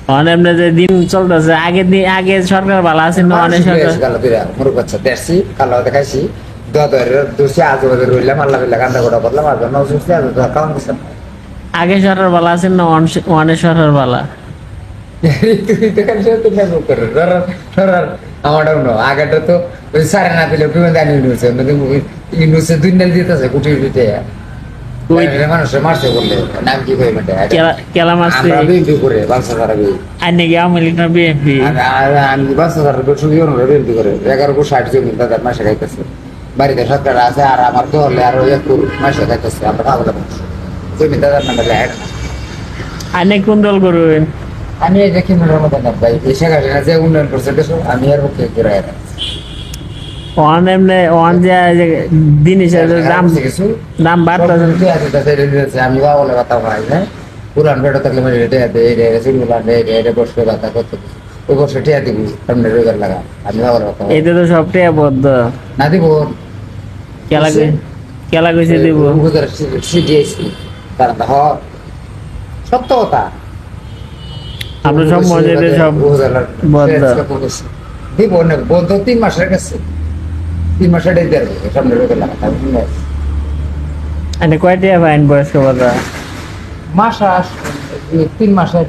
এমনি যে দিন চলতেছে আগে সরকার ভালো আছে না অনেক সরকার কালো দিরা মুরগ বাচ্চা দেখছি কালো দেখাইছি দোষে আজবাজে রইলাম আল্লাহ বিল্লাহ কান্দা গোটা করলাম আর নজরছি আর কাউন দিচ্ছেন আগে সরকার ভালো আছে না অনেক সরকার ভালো আমারটাও না আগেটা তো ওই সারে না দিলে জানি ইউনিভার্সিটি দুই নাল দিতেছে কুটি দিতে মানুষের মারছে বললে নাম কি কই মেটে কেলা মারছে আমরা বিএনপি করে বাংসা সারা আর নাকি আওয়ামী লীগ না বিএনপি আমি বাংসা সারা সুযোগ বিএনপি করে 1160 জমি তাদের মাসে খাইতেছে বাড়িতে সরকার আছে আর আমার তো হলে আর একটু মাসে খাইতেছে আমরা খাবো জমি তাদের নামে লেখ আর নাকি কোন দল করবেন আমি এই দেখি মনের মতো না ভাই এই শেখ হাসিনা যে উন্নয়ন করছে দেশ আমি আর পক্ষে করে এমনি যে জিনিসের দাম বাড়তেছে আমি বা বলে কথা ভাই হ্যাঁ পুরান বেটা থাকলে মানে রেটে বসে কথা করতে ওই বসে টিয়া দিবি সামনে রোজগার লাগা আমি বা বলে কথা এতে তো সব টিয়া বদ্ধ না দিব কেলা কইছে দিব সিডিএসি কারণ হ সত্য কথা আমরা সব মজাতে সব বদ্ধ দিব না বদ্ধ 3 মাসের কাছে 3 মাসের ডেট দেব সামনে রোজগার লাগা কয়টা ফাইন বয়স্ক বাধা মাস 3 মাসের